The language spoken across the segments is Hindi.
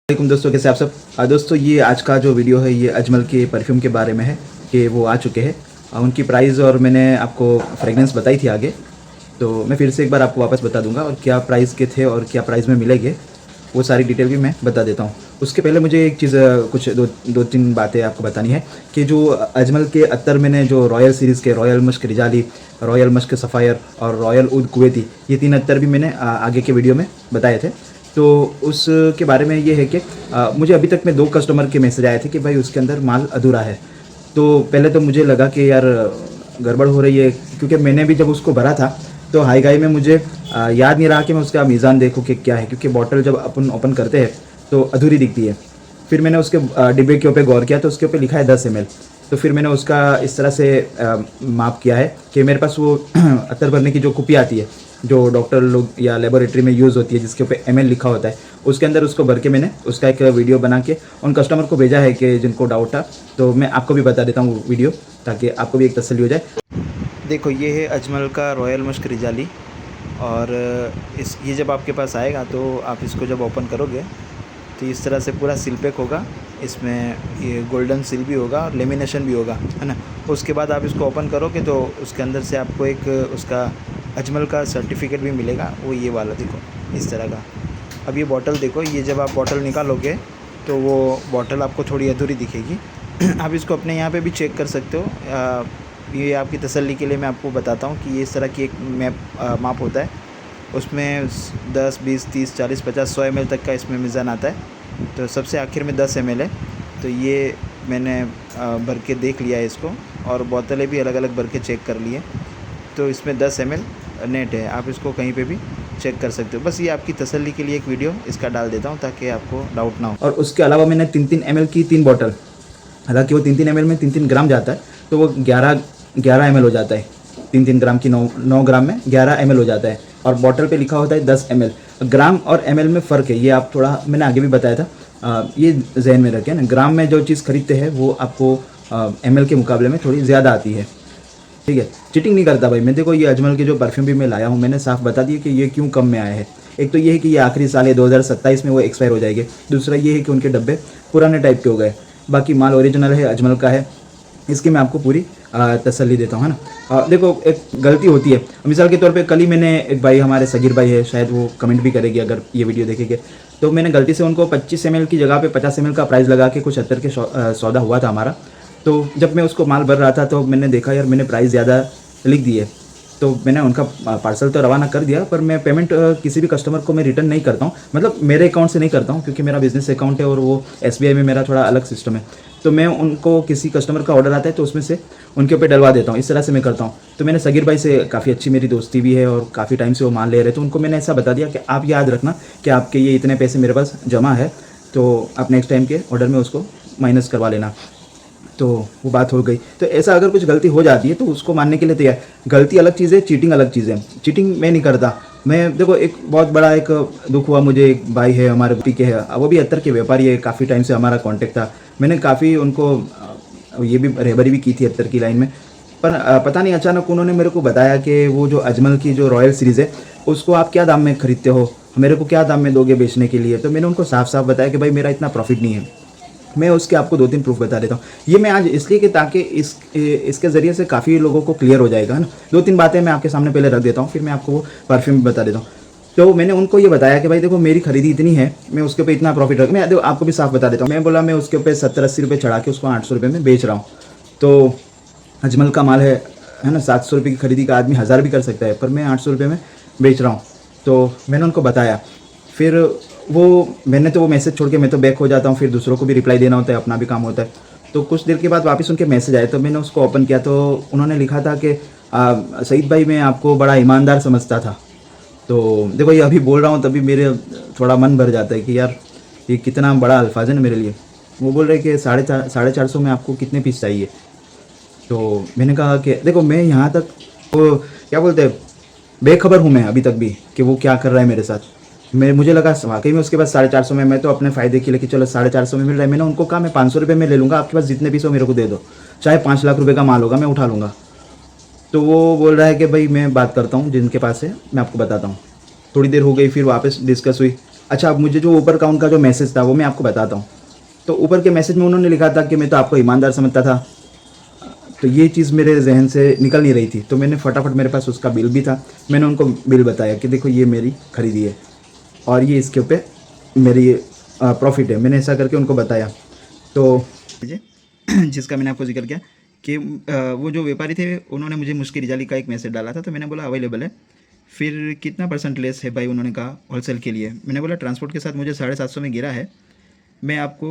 वालेकुम दोस्तों, कैसे आप सब। दोस्तों ये आज का जो वीडियो है ये अजमल के परफ्यूम के बारे में है कि वो आ चुके हैं। उनकी प्राइस और मैंने आपको फ्रेगनेंस बताई थी आगे, तो मैं फिर से एक बार आपको वापस बता दूंगा और क्या प्राइस के थे और क्या प्राइस में मिलेंगे वो सारी डिटेल भी मैं बता देता हूँ। उसके पहले मुझे एक चीज़ कुछ दो तीन बातें आपको बतानी है कि जो अजमल के अत्तर मैंने जो रॉयल सीरीज़ के रॉयल मस्क रिजाली, रॉयल मस्क सफ़ायर और रॉयल उद कुवैती, ये 3 अत्तर भी मैंने आगे के वीडियो में बताए थे। तो उसके बारे में ये है कि मुझे अभी तक में 2 कस्टमर के मैसेज आए थे कि भाई उसके अंदर माल अधूरा है। तो पहले तो मुझे लगा कि यार गड़बड़ हो रही है, क्योंकि मैंने भी जब उसको भरा था तो हाई गाई में मुझे याद नहीं रहा कि मैं उसका मीज़ान देखूँ कि क्या है, क्योंकि बॉटल जब अपन ओपन करते हैं तो अधूरी दिखती है। फिर मैंने उसके डिब्बे के ऊपर गौर किया तो उसके ऊपर लिखा है 10 ml। तो फिर मैंने उसका इस तरह से माप किया है कि मेरे पास वो अत्तर भरने की जो कुपी आती है जो डॉक्टर लोग या लेबोरेटरी में यूज़ होती है, जिसके ऊपर ml लिखा होता है, उसके अंदर उसको भर के मैंने उसका एक वीडियो बना के उन कस्टमर को भेजा है कि जिनको डाउट था। तो मैं आपको भी बता देता हूँ वीडियो, ताकि आपको भी एक तसल्ली हो जाए। देखो ये है अजमल का रॉयल मस्क रिजाली, और ये जब आपके पास आएगा तो आप इसको जब ओपन करोगे तो इस तरह से पूरा सील पैक होगा। इसमें ये गोल्डन सील भी होगा और लेमिनेशन भी होगा, है ना। उसके बाद आप इसको ओपन करोगे तो उसके अंदर से आपको एक उसका अजमल का सर्टिफिकेट भी मिलेगा, वो ये वाला देखो इस तरह का। अब ये बॉटल देखो, ये जब आप बॉटल निकालोगे तो वो बॉटल आपको थोड़ी अधूरी दिखेगी। आप इसको अपने यहाँ पे भी चेक कर सकते हो। ये आपकी तसल्ली के लिए मैं आपको बताता हूँ कि ये इस तरह की एक माप होता है, उसमें 10, 20, 30, 40, 50, 100 ml तक का इसमें मीज़ान आता है। तो सबसे आखिर में 10 ml है। तो ये मैंने भर के देख लिया है इसको, और बोतलें भी अलग अलग भर के चेक कर लिए। तो इसमें 10 ml नेट है, आप इसको कहीं पे भी चेक कर सकते हो। बस ये आपकी तसल्ली के लिए एक वीडियो इसका डाल देता हूँ ताकि आपको डाउट ना हो। और उसके अलावा मैंने 3-3 ml की 3 बॉटल, हालांकि वो 3-3 ml में 3-3 ग्राम जाता है, तो वो 11 ml हो जाता है। 3-3 ग्राम की 9 ग्राम में 11 ml हो जाता है, और बॉटल पे लिखा होता है 10 ml। ग्राम और ml में फ़र्क है, ये आप थोड़ा मैंने आगे भी बताया था। ये जहन में रखें ना, ग्राम में जो चीज़ खरीदते हैं वो आपको ml के मुकाबले में थोड़ी ज़्यादा आती है, ठीक है। चीटिंग नहीं करता भाई मैं। देखो ये अजमल के जो परफ्यूम भी मैं लाया हूँ, मैंने साफ बता दिया कि ये क्यों कम में आया है। एक तो ये है कि ये आखिरी साल है 2027 में वो एक्सपायर हो जाएंगे। दूसरा ये है कि उनके डब्बे पुराने टाइप के हो गए। बाकी माल ओरिजिनल है, अजमल का है, इसकी मैं आपको पूरी तसल्ली देता हूँ, है ना। देखो एक गलती होती है, मिसाल के तौर पे कल ही मैंने एक भाई, हमारे सगीर भाई है, शायद वो कमेंट भी करेगी अगर ये वीडियो देखेंगे, तो मैंने गलती से उनको 25 ml की जगह पे 50 ml का प्राइस लगा के कुछ 70 के सौदा हुआ था हमारा। तो जब मैं उसको माल भर रहा था तो मैंने देखा यार मैंने प्राइस ज़्यादा लिख दी है, तो मैंने उनका पार्सल तो रवाना कर दिया, पर मैं पेमेंट किसी भी कस्टमर को मैं रिटर्न नहीं करता हूँ, मतलब मेरे अकाउंट से नहीं करता हूँ, क्योंकि मेरा बिज़नेस अकाउंट है और वो SBI में मेरा थोड़ा अलग सिस्टम है। तो मैं उनको किसी कस्टमर का ऑर्डर आता है तो उसमें से उनके ऊपर डलवा देता हूँ, इस तरह से मैं करता हूँ। तो मैंने सगीर भाई से काफ़ी अच्छी मेरी दोस्ती भी है और काफ़ी टाइम से वो माल ले रहे, तो उनको मैंने ऐसा बता दिया कि आप याद रखना कि आपके ये इतने पैसे मेरे पास जमा है, तो आप नेक्स्ट टाइम के ऑर्डर में उसको माइनस करवा लेना। तो वो बात हो गई। तो ऐसा अगर कुछ गलती हो जाती है तो उसको मानने के लिए तैयार। गलती अलग चीज़ है, चीटिंग अलग चीज़ है। चीटिंग मैं नहीं करता। मैं देखो एक बहुत बड़ा एक दुख हुआ मुझे, एक भाई है हमारे पी के है, वो भी अत्तर के व्यापारी है, काफ़ी टाइम से हमारा कांटेक्ट था। मैंने काफ़ी उनको ये भी रहबरी भी की थी अत्तर की लाइन में, पर पता नहीं अचानक उन्होंने मेरे को बताया कि वो जो अजमल की जो रॉयल सीरीज़ है उसको आप क्या दाम में ख़रीदते हो, मेरे को क्या दाम में दोगे बेचने के लिए। तो मैंने उनको साफ साफ बताया कि भाई मेरा इतना प्रॉफिट नहीं है। मैं उसके आपको 2-3 प्रूफ बता देता हूँ। ये मैं आज इसलिए कि ताकि इसके ज़रिए से काफ़ी लोगों को क्लियर हो जाएगा, है ना। 2-3 बातें मैं आपके सामने पहले रख देता हूँ, फिर मैं आपको वो परफ्यूम बता देता हूँ। तो मैंने उनको ये बताया कि भाई देखो मेरी खरीदी इतनी है, मैं उसके ऊपर इतना प्रॉफिट रख, मैं देखो आपको भी साफ बता देता हूँ। मैं बोला मैं उसके ऊपर 70-80 रुपये चढ़ा के उसको 800 रुपये में बेच रहा हूँ। तो अजमल का माल है ना, 700 रुपये की खरीदी का आदमी 1000 भी कर सकता है, पर मैं 800 रुपये में बेच रहा हूँ। तो मैंने उनको बताया। फिर मैंने तो वो मैसेज छोड़ के मैं तो बैक हो जाता हूँ, फिर दूसरों को भी रिप्लाई देना होता है, अपना भी काम होता है। तो कुछ देर के बाद वापस उनके मैसेज आए, तो मैंने उसको ओपन किया तो उन्होंने लिखा था कि सईद भाई मैं आपको बड़ा ईमानदार समझता था। तो देखो ये अभी बोल रहा हूँ तभी मेरे थोड़ा मन भर जाता है कि यार ये कितना बड़ा अल्फाज है ना मेरे लिए। वो बोल रहे कि 450 में आपको कितने पीस चाहिए। तो मैंने कहा कि देखो मैं यहाँ तक वो क्या बोलते हैं, बेखबर हूँ मैं अभी तक भी कि वो क्या कर रहा है मेरे साथ। मुझे लगा वाकई में उसके पास 450 में, मैं तो अपने फ़ायदे के लिए कि चलो 450 में मिल रहा है। मैंने उनको कहा मैं 500 रुपये में ले लूँगा, आपके पास जितने पीस हो मेरे को दे दो, चाहे 5 लाख रुपये का माल होगा मैं उठा लूँगा। तो वो बोल रहा है कि भाई मैं बात करता हूँ जिनके पास है, मैं आपको बताता हूँ। थोड़ी देर हो गई, फिर वापस डिस्कस हुई, अच्छा, अब मुझे जो ऊपर का उनका जो मैसेज था वो मैं आपको बताता हूँ। तो ऊपर के मैसेज में उन्होंने लिखा था कि मैं तो आपको ईमानदार समझता था। तो ये चीज़ मेरे जहन से निकल नहीं रही थी, तो मैंने फटाफट, मेरे पास उसका बिल भी था, मैंने उनको बिल बताया कि देखो ये मेरी खरीदी है और ये इसके ऊपर मेरी प्रॉफिट है। मैंने ऐसा करके उनको बताया। तो जिसका मैंने आपको जिक्र किया कि वो जो व्यापारी थे उन्होंने मुझे मुश्किल रिजाली का एक मैसेज डाला था, तो मैंने बोला अवेलेबल है। फिर कितना % लेस है भाई, उन्होंने कहा होलसेल के लिए। मैंने बोला ट्रांसपोर्ट के साथ मुझे 750 में गिरा है, मैं आपको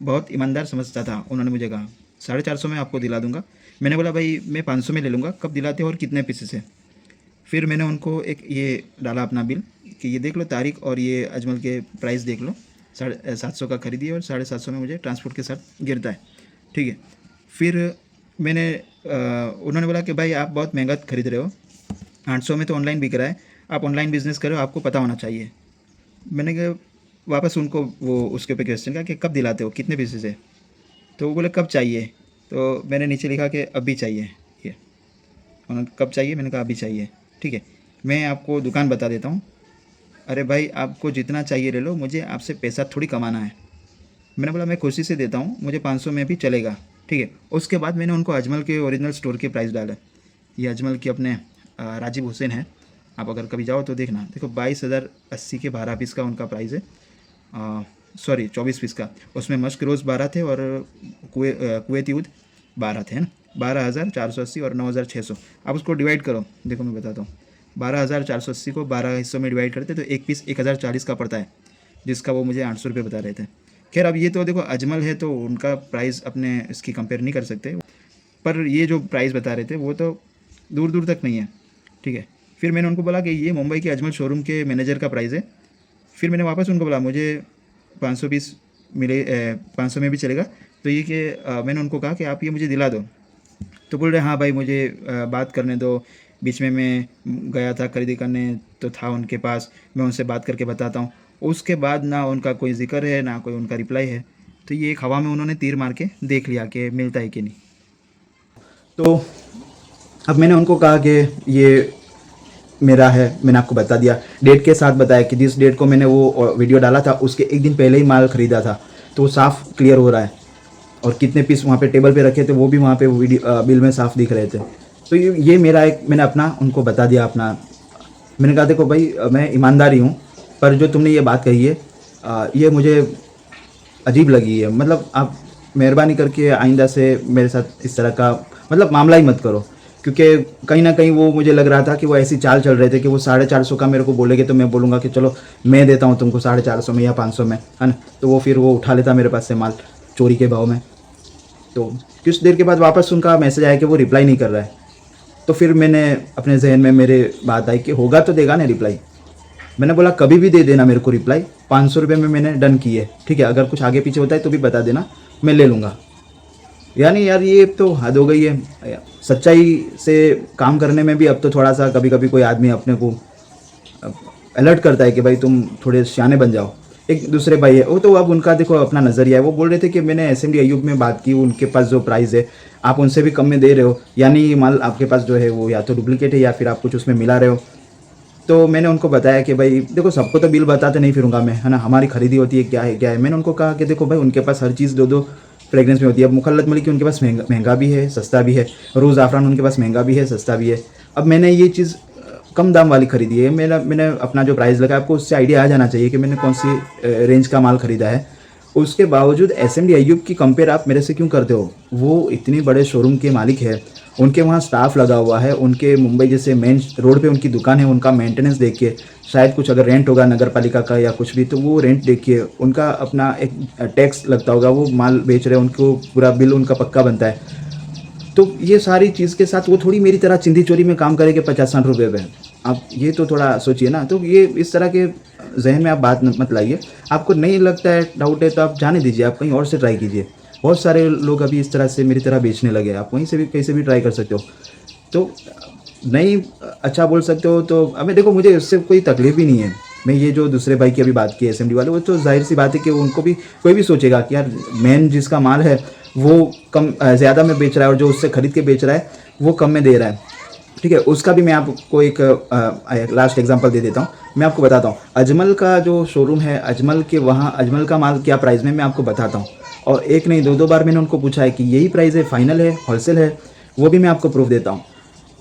बहुत ईमानदार समझता था। उन्होंने मुझे कहा 450 में आपको दिला दूंगा। मैंने बोला भाई मैं 500 में ले लूँगा, कब दिलाते हो और कितने पीसेस है। फिर मैंने उनको एक ये डाला अपना बिल कि ये देख लो तारीख और ये अजमल के प्राइस देख लो, 750 का खरीदी है और 750 में मुझे ट्रांसपोर्ट के साथ गिरता है, ठीक है। फिर मैंने उन्होंने बोला कि भाई आप बहुत महंगा खरीद रहे हो, 800 में तो ऑनलाइन बिक रहा है, आप ऑनलाइन बिजनेस करो, आपको पता होना चाहिए। मैंने कहा वापस उनको वो उसके ऊपर क्वेश्चन किया कि कब दिलाते हो, कितने पीसेस है। तो वो बोले कब चाहिए। तो मैंने नीचे लिखा कि अभी चाहिए। ये उन्होंने कब चाहिए, मैंने कहा अभी चाहिए, ठीक है। मैं आपको दुकान बता देता हूँ। अरे भाई आपको जितना चाहिए ले लो, मुझे आपसे पैसा थोड़ी कमाना है। मैंने बोला मैं खुशी से देता हूँ, मुझे 500 में भी चलेगा, ठीक है। उसके बाद मैंने उनको अजमल के ओरिजिनल स्टोर के प्राइस डाले। ये अजमल के अपने राजीव हुसैन है, आप अगर कभी जाओ तो देखना। देखो 22,080 के 12 पीस का उनका प्राइस है, सॉरी 24 पीस का। उसमें मस्क रोज़ 12 थे और कुवैती ऊद 12 थे, है ना। 12,480 और 9,600, आप उसको डिवाइड करो। देखो मैं बताता हूँ, 12,480 को 12 हिस्सों में डिवाइड करते तो एक पीस 1,040 का पड़ता है, जिसका वो मुझे 800 रुपये बता रहे थे। खैर अब ये तो देखो अजमल है तो उनका प्राइस अपने इसकी कंपेयर नहीं कर सकते, पर ये जो प्राइस बता रहे थे वो तो दूर दूर तक नहीं है, ठीक है। फिर मैंने उनको बोला कि ये मुंबई के अजमल शोरूम के मैनेजर का प्राइस है। फिर मैंने वापस उनको बोला मुझे 500 पीस मिले, 500 में भी चलेगा। तो ये कि मैंने उनको कहा कि आप ये मुझे दिला दो। तो बोल रहे हाँ भाई मुझे बात करने दो, बीच में मैं गया था खरीदी करने तो था उनके पास, मैं उनसे बात करके बताता हूँ। उसके बाद ना उनका कोई जिक्र है ना कोई उनका रिप्लाई है। तो ये एक हवा में उन्होंने तीर मार के देख लिया कि मिलता है कि नहीं। तो अब मैंने उनको कहा कि ये मेरा है, मैंने आपको बता दिया, डेट के साथ बताया कि जिस डेट को मैंने वो वीडियो डाला था उसके एक दिन पहले ही माल ख़रीदा था, तो वो साफ़ क्लियर हो रहा है। और कितने पीस वहाँ पे टेबल पे रखे थे वो भी वहाँ पे वीडियो बिल में साफ़ दिख रहे थे। तो ये मेरा एक, मैंने अपना उनको बता दिया अपना। मैंने कहा देखो भाई मैं ईमानदारी हूँ, पर जो तुमने ये बात कही है ये मुझे अजीब लगी है। मतलब आप मेहरबानी करके आइंदा से मेरे साथ इस तरह का मतलब मामला ही मत करो, क्योंकि कहीं ना कहीं वो मुझे लग रहा था कि वो ऐसी चाल चल रहे थे कि वो 450 का मेरे को बोलेंगे तो मैं बोलूँगा कि चलो मैं देता हूँ तुमको 450 में या 500 में, है ना। तो वो फिर वो उठा लेता मेरे पास से माल चोरी के भाव में। तो कुछ देर के बाद वापस उनका मैसेज आया कि वो रिप्लाई नहीं कर रहा है। तो फिर मैंने अपने जहन में मेरे बात आई कि होगा तो देगा ना रिप्लाई। मैंने बोला कभी भी दे देना मेरे को रिप्लाई, 500 रुपये में मैंने डन की है, ठीक है। अगर कुछ आगे पीछे होता है तो भी बता देना, मैं ले लूँगा। यानी यार ये तो हद हो गई है। सच्चाई से काम करने में भी अब तो थोड़ा सा कभी कभी कोई आदमी अपने को अलर्ट करता है कि भाई तुम थोड़े सियाने बन जाओ। एक दूसरे भाई है वो, तो अब उनका देखो अपना नज़रिया है। वो बोल रहे थे कि मैंने SMD अयूब में बात की, उनके पास जो प्राइस है आप उनसे भी कम में दे रहे हो, यानी ये माल आपके पास जो है वो या तो डुप्लीकेट है या फिर आप कुछ उसमें मिला रहे हो। तो मैंने उनको बताया कि भाई देखो सबको तो बिल बताते नहीं फिरूंगा मैं, है ना। हमारी खरीदी होती है क्या है क्या है। मैंने उनको कहा कि देखो भाई उनके पास हर चीज़ 2-2 फ्रेगरेंस में होती है। अब मुखल्लत मलिक उनके पास महंगा भी है सस्ता भी है, रोज़ ज़ाफ़रान उनके पास महंगा भी है सस्ता भी है। अब मैंने ये चीज़ कम दाम वाली खरीदी है। मैंने अपना जो प्राइस लगा आपको उससे आइडिया आ जाना चाहिए कि मैंने कौन सी रेंज का माल ख़रीदा है। उसके बावजूद SMD अयूब की कंपेयर आप मेरे से क्यों करते हो? वो इतने बड़े शोरूम के मालिक है, उनके वहाँ स्टाफ लगा हुआ है, उनके मुंबई जैसे मेन रोड पे उनकी दुकान है, उनका मेंटेनेंस देखिए, शायद कुछ अगर रेंट होगा नगर पालिका का या कुछ भी तो वो रेंट देखिए, उनका अपना एक टैक्स लगता होगा, वो माल बेच रहे हैं उनको पूरा बिल उनका पक्का बनता है। तो ये सारी चीज़ के साथ वो थोड़ी मेरी तरह चिंदी चोरी में काम करेंगे 50-60 रुपये में। आप ये तो थोड़ा सोचिए ना। तो ये इस तरह के जहन में आप बात मत लाइए। आपको नहीं लगता है, डाउट है तो आप जाने दीजिए, आप कहीं और से ट्राई कीजिए। बहुत सारे लोग अभी इस तरह से मेरी तरह बेचने लगे, आप वहीं से भी कहीं से भी ट्राई कर सकते हो। तो नहीं अच्छा बोल सकते हो तो हमें देखो मुझे इससे कोई तकलीफ भी नहीं है। मैं ये जो दूसरे भाई की अभी बात की SMD वाले, वो तो जाहिर सी बात है कि उनको भी कोई भी सोचेगा कि यार मेन जिसका माल है वो कम ज़्यादा में बेच रहा है और जो उससे ख़रीद के बेच रहा है वो कम में दे रहा है, ठीक है। उसका भी मैं आपको एक लास्ट एग्जांपल दे देता हूँ। मैं आपको बताता हूँ अजमल का जो शोरूम है, अजमल के वहाँ अजमल का माल क्या प्राइस में मैं आपको बताता हूँ। और एक नहीं दो दो बार मैंने उनको पूछा है कि यही प्राइस है, फाइनल है, होलसेल है, वो भी मैं आपको प्रूफ देता हूँ।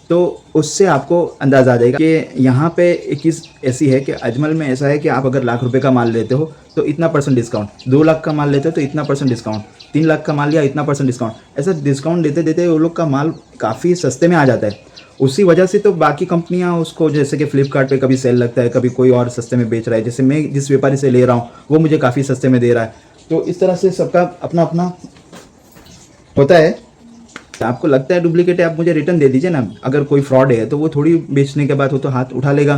तो उससे आपको अंदाज़ा आ जाएगा कि यहाँ पे एक चीज़ ऐसी है कि अजमल में ऐसा है कि आप अगर लाख रुपए का माल लेते हो तो इतना परसेंट डिस्काउंट, 2 लाख का माल लेते हो तो इतना परसेंट डिस्काउंट, 3 लाख का माल लिया इतना परसेंट डिस्काउंट, ऐसा डिस्काउंट देते देते वो लोग का माल काफ़ी सस्ते में आ जाता है। उसी वजह से तो बाकी कंपनियां उसको, जैसे कि फ्लिपकार्ट पे कभी सेल लगता है, कभी कोई और सस्ते में बेच रहा है, जैसे मैं जिस व्यापारी से ले रहा हूँ वो मुझे काफ़ी सस्ते में दे रहा है। तो इस तरह से सबका अपना अपना होता है। आपको लगता है डुप्लीकेट है, आप मुझे रिटर्न दे दीजिए ना। अगर कोई फ्रॉड है तो वो थोड़ी बेचने के बाद वो तो हाथ उठा लेगा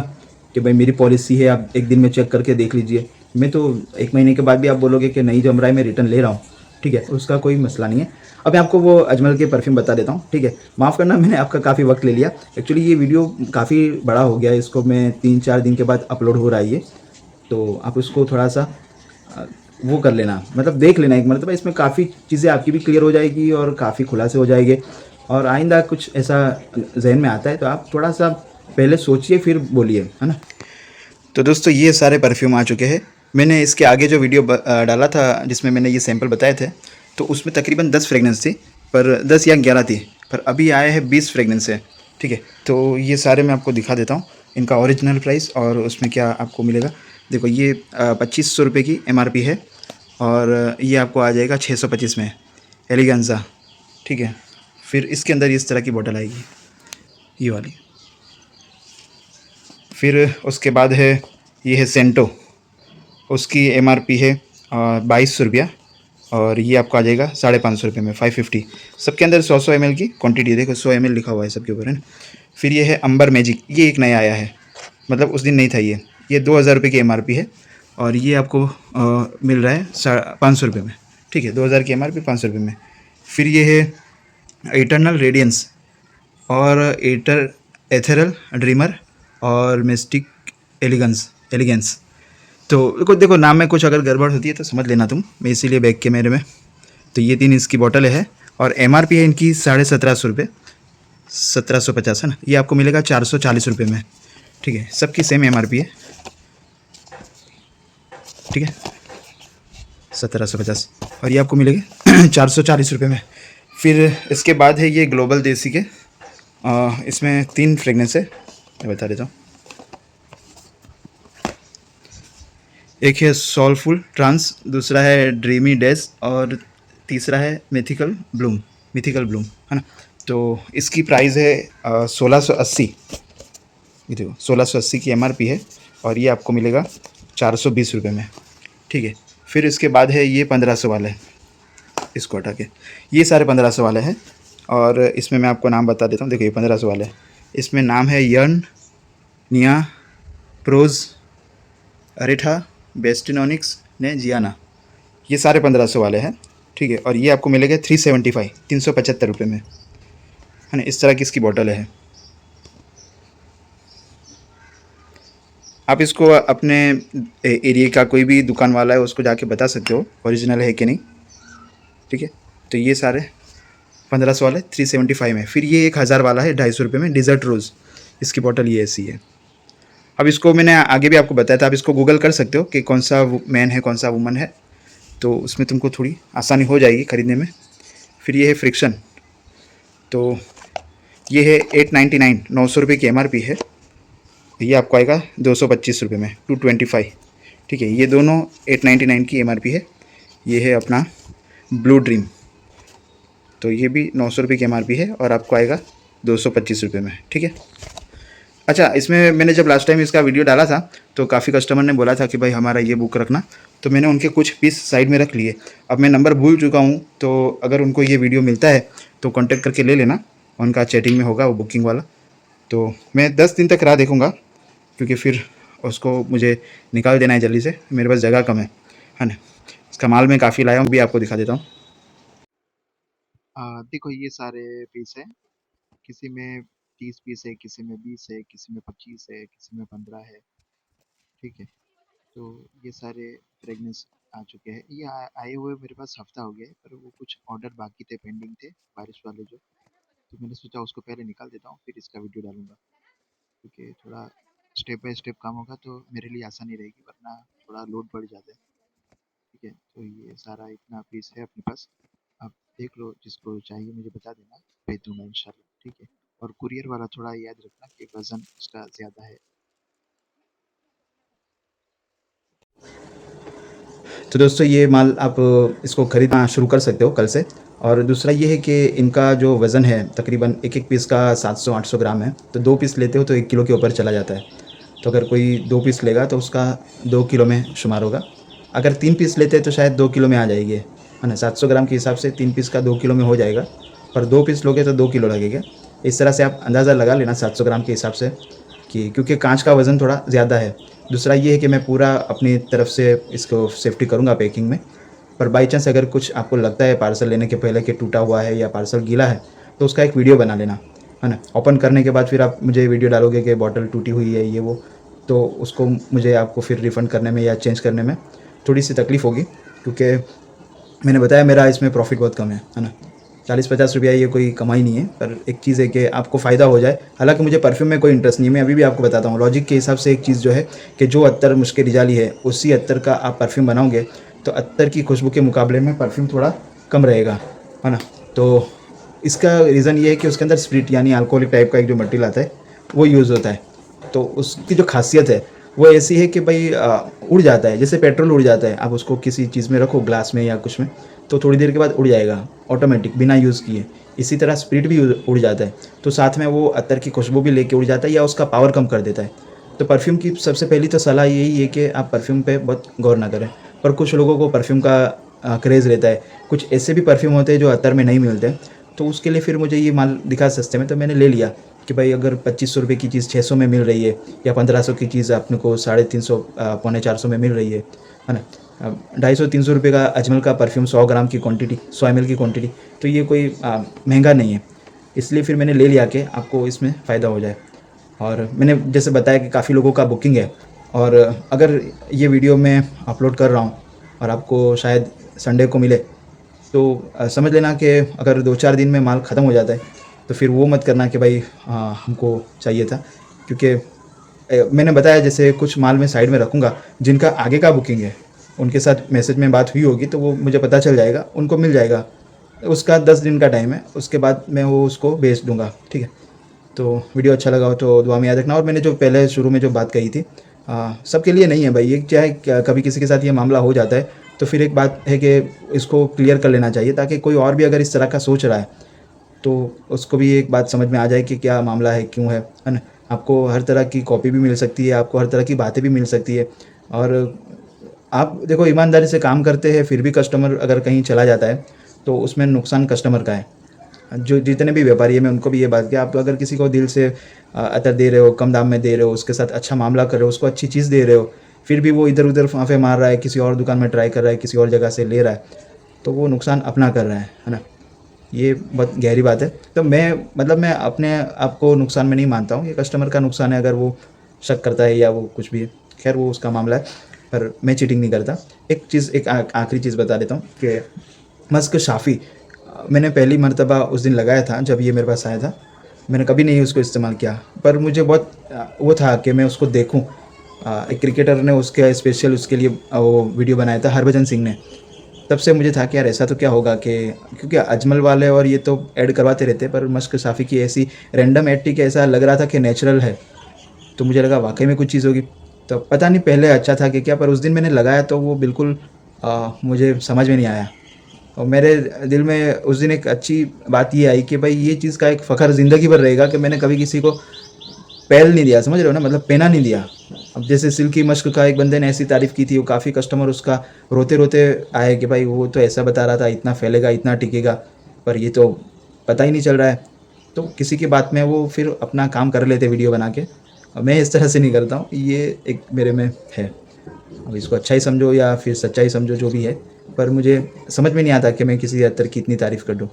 कि भाई मेरी पॉलिसी है, आप एक दिन में चेक करके देख लीजिए। मैं तो 1 महीने के बाद भी आप बोलोगे कि नहीं जम रहा है, मैं रिटर्न ले रहा हूँ, ठीक है, उसका कोई मसला नहीं है। अब मैं आपको वो अजमल के परफ्यूम बता देता हूँ, ठीक है। माफ़ करना मैंने आपका काफ़ी वक्त ले लिया। एक्चुअली ये वीडियो काफ़ी बड़ा हो गया है, इसको मैं 3-4 दिन के बाद अपलोड हो रहा है ये, तो आप उसको थोड़ा सा अ, वो कर लेना, मतलब देख लेना एक मरतबा। इसमें काफ़ी चीज़ें आपकी भी क्लियर हो जाएगी और काफ़ी खुलासे हो जाएंगे। और आइंदा कुछ ऐसा जहन में आता है तो आप थोड़ा सा पहले सोचिए फिर बोलिए, है ना। तो दोस्तों ये सारे परफ्यूम आ चुके हैं। मैंने इसके आगे जो वीडियो डाला था जिसमें मैंने ये सैंपल बताए थे, तो उसमें तकरीबन 10 फ्रेगनेंस थी, पर 10 या 11 थी, पर अभी आए हैं 20 फ्रेगनेंस है, ठीक है। तो ये सारे मैं आपको दिखा देता हूँ, इनका ओरिजिनल प्राइस और उसमें क्या आपको मिलेगा। देखो ये 2500 रुपये की MRP है, और ये आपको आ जाएगा 625 में, एलिगेंजा, ठीक है। फिर इसके अंदर इस तरह की बोतल आएगी, ये वाली। फिर उसके बाद है, ये है सेंटो, उसकी MRP है 2200 रुपया, और ये आपको आ जाएगा 550 रुपये में, 550। सबके अंदर 100-100 ml की क्वांटिटी है, देखो 100 ml लिखा हुआ है सबके ऊपर, है ना। फिर ये है अंबर मैजिक, ये एक नया आया है, मतलब उस दिन नहीं था ये 2000 रुपये की MRP है, और ये आपको मिल रहा है 500 रुपये में, ठीक है। 2000 की MRP 500 रुपये में। फिर ये है इटर्नल रेडियंस और एथेरल ड्रीमर और मिस्टिक एलिगेंस। तो देखो देखो नाम में कुछ अगर गड़बड़ होती है तो समझ लेना तुम, मैं इसीलिए बैग के मेरे में। तो ये 3 इसकी बॉटल है, और MRP है इनकी 1750 रुपये, 1750 है ना। ये आपको मिलेगा 440 रुपये में, ठीक है। सबकी सेम MRP है, ठीक है, 1750, और ये आपको मिलेगा 440 रुपये में। फिर इसके बाद है ये ग्लोबल देसी के, इसमें 3 फ्रेगनेंस है, मैं बता देता हूँ। एक है सोलफुल ट्रांस, दूसरा है ड्रीमी डेज, और तीसरा है मिथिकल ब्लूम, है ना। तो इसकी प्राइस है 1680, ये देखो 1680 की MRP है, और ये आपको मिलेगा 420 रुपये में, ठीक है। फिर इसके बाद है ये 1500 वाले, इसको हटा के ये सारे 1500 वाले हैं। और इसमें मैं आपको नाम बता देता हूँ, देखिए 1500 वाले, इसमें नाम है यर्न, निया, प्रोज, अरेठा, बेस्टिनोनिक्स ने, जियाना। ये सारे 1500 वाले हैं, ठीक है। और ये आपको मिलेगा 375, 375 रुपये में, है ना। इस तरह की इसकी बॉटल है। आप इसको अपने एरिया का कोई भी दुकान वाला है उसको जाके बता सकते हो ओरिजिनल है कि नहीं, ठीक है। तो ये सारे 1500 वाले 375 में। फिर ये 1000 वाला है 250 रुपये में, डिज़र्ट रोज़, इसकी बॉटल ये ऐसी है। अब इसको मैंने आगे भी आपको बताया था, आप इसको गूगल कर सकते हो कि कौन सा मैन है कौन सा वुमन है, तो उसमें तुमको थोड़ी आसानी हो जाएगी ख़रीदने में। फिर ये है फ्रिक्शन, तो ये है 899, 900 रुपये की MRP है, ये आपको आएगा 225 रुपये में, 225, ठीक है। ये दोनों 899 की MRP है। ये है अपना ब्लू ड्रीम, तो ये भी 900 रुपये की MRP है, और आपको आएगा 225 रुपये में, ठीक है। अच्छा, इसमें मैंने जब लास्ट टाइम इसका वीडियो डाला था तो काफ़ी कस्टमर ने बोला था कि भाई हमारा ये बुक रखना, तो मैंने उनके कुछ पीस साइड में रख लिए। अब मैं नंबर भूल चुका हूँ, तो अगर उनको ये वीडियो मिलता है तो कांटेक्ट करके ले लेना, उनका चैटिंग में होगा वो बुकिंग वाला। तो मैं 10 दिन तक राह देखूँगा, क्योंकि फिर उसको मुझे निकाल देना है जल्दी से, मेरे पास जगह कम है ना। इसका माल मैं काफ़ी लाया हूँ, भी आपको दिखा देता हूँ। देखो ये सारे पीस हैं, किसी में 30 पीस है, किसी में 20 है, किसी में 25 है, किसी में 15 है, ठीक है। तो ये सारे फ्रेगनेंस आ चुके हैं, ये आए हुए मेरे पास हफ्ता हो गया है, पर वो कुछ ऑर्डर बाकी थे, पेंडिंग थे, बारिश वाले जो, तो मैंने सोचा उसको पहले निकाल देता हूँ फिर इसका वीडियो डालूंगा, क्योंकि थोड़ा स्टेप बाय स्टेप काम होगा तो मेरे लिए आसानी रहेगी, वरना थोड़ा लोड बढ़ जाता है। ठीक है, तो ये सारा इतना पीस है अपने पास। आप देख लो, जिसको चाहिए मुझे बता देना, भेज दूंगा इंशाल्लाह। ठीक है, और कुरियर वाला थोड़ा याद रखना कि वजन उसका ज़्यादा है। तो दोस्तों ये माल आप इसको ख़रीदना शुरू कर सकते हो कल से। और दूसरा ये है कि इनका जो वज़न है तकरीबन एक एक पीस का 700-800 ग्राम है। तो 2 पीस लेते हो तो 1 किलो के ऊपर चला जाता है। तो अगर कोई 2 पीस लेगा तो उसका 2 किलो में शुमार होगा। अगर 3 पीस लेते हैं तो शायद 2 किलो में आ जाएगी, है ना। 700 ग्राम के हिसाब से 3 पीस का 2 किलो में हो जाएगा। पर 2 पीस लोगे तो 2 किलो लगेगा। इस तरह से आप अंदाज़ा लगा लेना 700 ग्राम के हिसाब से, कि क्योंकि कांच का वज़न थोड़ा ज़्यादा है। दूसरा ये है कि मैं पूरा अपनी तरफ से इसको सेफ्टी करूँगा पैकिंग में। पर बाई चांस अगर कुछ आपको लगता है पार्सल लेने के पहले कि टूटा हुआ है या पार्सल गीला है, तो उसका एक वीडियो बना लेना, है ना। ओपन करने के बाद फिर आप मुझे वीडियो डालोगे कि बॉटल टूटी हुई है ये वो, तो उसको मुझे आपको फिर रिफ़ंड करने में या चेंज करने में थोड़ी सी तकलीफ़ होगी, क्योंकि मैंने बताया मेरा इसमें प्रॉफिट बहुत कम है ना। 40-50 रुपया ये कोई कमाई नहीं है, पर एक चीज़ है कि आपको फ़ायदा हो जाए। हालांकि मुझे परफ्यूम में कोई इंटरेस्ट नहीं है, मैं अभी भी आपको बताता हूँ लॉजिक के हिसाब से। एक चीज़ जो है कि जो अत्तर मुश्क रिजाली है उसी अत्तर का आप परफ्यूम बनाओगे तो अत्तर की खुशबू के मुकाबले में परफ्यूम थोड़ा कम रहेगा, है ना। तो इसका रीज़न ये है कि उसके अंदर स्प्रिट यानी अल्कोहलिक टाइप का एक जो मटेरियल आता है वो यूज़ होता है। तो उसकी जो खासियत है वो ऐसी है कि भाई उड़ जाता है, जैसे पेट्रोल उड़ जाता है। आप उसको किसी चीज़ में रखो, ग्लास में या कुछ में, तो थोड़ी देर के बाद उड़ जाएगा ऑटोमेटिक बिना यूज़ किए। इसी तरह स्प्रिट भी उड़ जाता है, तो साथ में वो अत्तर की खुशबू भी लेके उड़ जाता है या उसका पावर कम कर देता है। तो परफ्यूम की सबसे पहली तो सलाह यही है कि आप परफ्यूम पे बहुत गौर ना करें। पर कुछ लोगों को परफ्यूम का क्रेज़ रहता है। कुछ ऐसे भी परफ्यूम होते हैं जो अत्तर में नहीं मिलते, तो उसके लिए फिर मुझे ये माल दिखा सस्ते में, तो मैंने ले लिया कि भाई अगर 2500 रुपये की चीज़ 600 में मिल रही है, या 1500 की चीज़ अपने को 350 पौने 400 में मिल रही है ना। 250-300 रुपये का अजमल का परफ्यूम 100 ग्राम की क्वांटिटी, 100 ml की क्वांटिटी, तो ये कोई महंगा नहीं है। इसलिए फिर मैंने ले लिया कि आपको इसमें फ़ायदा हो जाए। और मैंने जैसे बताया कि काफ़ी लोगों का बुकिंग है, और अगर ये वीडियो मैं अपलोड कर रहा हूँ और आपको शायद संडे को मिले, तो समझ लेना कि अगर 2-4 दिन में माल ख़त्म हो जाता है तो फिर वो मत करना कि भाई हमको चाहिए था। क्योंकि मैंने बताया जैसे कुछ माल मैं साइड में रखूँगा, जिनका आगे का बुकिंग है उनके साथ मैसेज में बात हुई होगी तो वो मुझे पता चल जाएगा, उनको मिल जाएगा। उसका 10 दिन का टाइम है, उसके बाद मैं वो उसको भेज दूँगा, ठीक है। तो वीडियो अच्छा लगा हो तो दुआ में याद रखना। और मैंने जो पहले शुरू में जो बात कही थी, सबके लिए नहीं है भाई ये, चाहे कभी किसी के साथ ये मामला हो जाता है तो फिर एक बात है कि इसको क्लियर कर लेना चाहिए, ताकि कोई और भी अगर इस तरह का सोच रहा है तो उसको भी एक बात समझ में आ जाए कि क्या मामला है, क्यों है ना। आपको हर तरह की कॉपी भी मिल सकती है, आपको हर तरह की बातें भी मिल सकती है। और आप देखो ईमानदारी से काम करते हैं फिर भी कस्टमर अगर कहीं चला जाता है तो उसमें नुकसान कस्टमर का है। जो जितने भी व्यापारी हैं मैं उनको भी ये बात कि आप अगर किसी को दिल से अतर दे रहे हो, कम दाम में दे रहे हो, उसके साथ अच्छा मामला कर रहे हो, उसको अच्छी चीज़ दे रहे हो, फिर भी वो इधर उधर फांफे मार रहा है, किसी और दुकान में ट्राई कर रहा है, किसी और जगह से ले रहा है, तो वो नुकसान अपना कर रहा है ना। ये बहुत गहरी बात है। तो मैं अपने आप को नुकसान में नहीं मानता हूँ, ये कस्टमर का नुकसान है अगर वो शक करता है या वो कुछ भी है। खैर वो उसका मामला है, पर मैं चीटिंग नहीं करता। एक चीज़, एक आखिरी चीज़ बता देता हूँ कि मस्क शाफ़ी मैंने पहली मर्तबा उस दिन लगाया था जब ये मेरे पास आया था। मैंने कभी नहीं उसको इस्तेमाल किया, पर मुझे बहुत वो था कि मैं उसको देखूं। एक क्रिकेटर ने उसके स्पेशल उसके लिए वो वीडियो बनाया था, हरभजन सिंह ने। तब से मुझे था कि यार ऐसा तो क्या होगा कि, क्योंकि अजमल वाले और ये तो ऐड करवाते रहते हैं, पर मस्क साफ़ी की ऐसी रैंडम ऐड थी कि ऐसा लग रहा था कि नेचुरल है। तो मुझे लगा वाकई में कुछ चीज़ होगी। तो पता नहीं पहले अच्छा था कि क्या, पर उस दिन मैंने लगाया तो वो बिल्कुल मुझे समझ में नहीं आया। और मेरे दिल में उस दिन एक अच्छी बात ये आई कि भाई ये चीज़ का एक फ़ख्र ज़िंदगी भर रहेगा कि मैंने कभी किसी को पहल नहीं दिया, समझ रहे हो ना, मतलब पहना नहीं दिया। अब जैसे सिल्की मश्क का एक बंदे ने ऐसी तारीफ़ की थी, वो काफ़ी कस्टमर उसका रोते रोते आए कि भाई वो तो ऐसा बता रहा था इतना फैलेगा इतना टिकेगा, पर ये तो पता ही नहीं चल रहा है। तो किसी की बात में वो फिर अपना काम कर लेते वीडियो बना के। और मैं इस तरह से नहीं करता हूँ, ये एक मेरे में है। अब इसको अच्छा ही समझो या फिर सच्चाई समझो, जो भी है, पर मुझे समझ में नहीं आता कि मैं किसी अत्तर की इतनी तारीफ़ कर दूँ,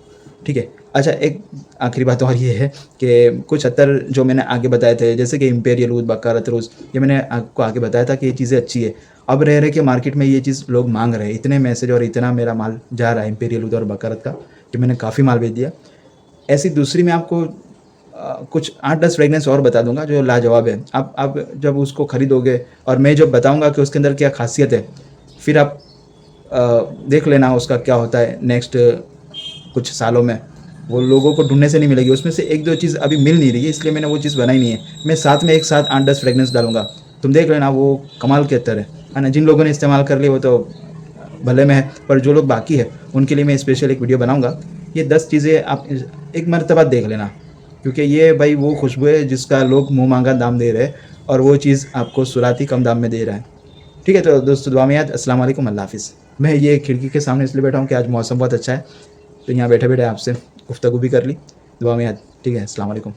ठीक है। अच्छा, एक आखिरी बात और ये है कि कुछ अत्तर जो मैंने आगे बताए थे जैसे कि इम्पेरियल ऊद, बकारत रोज़, ये मैंने आपको आगे बताया था कि ये चीज़ें अच्छी है। अब रह रहे कि मार्केट में ये चीज़ लोग मांग रहे हैं, इतने मैसेज और इतना मेरा माल जा रहा है इम्पेरियल ऊद और बकारत का कि मैंने काफ़ी माल भेज दिया। ऐसी दूसरी मैं आपको कुछ 8-10 फ्रेगनेंस और बता दूंगा जो लाजवाब है। आप जब उसको ख़रीदोगे और मैं जब बताऊंगा कि उसके अंदर क्या खासियत है, फिर आप देख लेना उसका क्या होता है नेक्स्ट कुछ सालों में। वो लोगों को ढूंढने से नहीं मिलेगी, उसमें से 1-2 चीज़ अभी मिल नहीं रही है, इसलिए मैंने वो चीज़ बनाई नहीं है। मैं साथ में एक साथ 8-10 फ्रेगनेंस डालूंगा, तुम देख लेना, वो कमाल के अत्तर है ना। जिन लोगों ने इस्तेमाल कर लिया वो तो भले में है, पर जो लोग बाकी है उनके लिए मैं स्पेशल एक वीडियो बनाऊंगा। ये 10 चीज़ें आप एक मरतबा देख लेना, क्योंकि ये भाई वो खुशबू है जिसका लोग मुँह मांगा दाम दे रहे हैं, और वो चीज़ आपको सुराती कम दाम में दे रहा है। ठीक है, तो दोस्तों दुआ में याद, अस्सलाम वालेकुम, अल्लाह हाफ़िज़। मैं ये खिड़की के सामने इसलिए बैठा हूँ कि आज मौसम बहुत अच्छा है, तो यहाँ बैठे बैठे आपसे गुफ्तगू भी कर ली। दुआ में याद। ठीक है, अस्सलाम वालेकुम।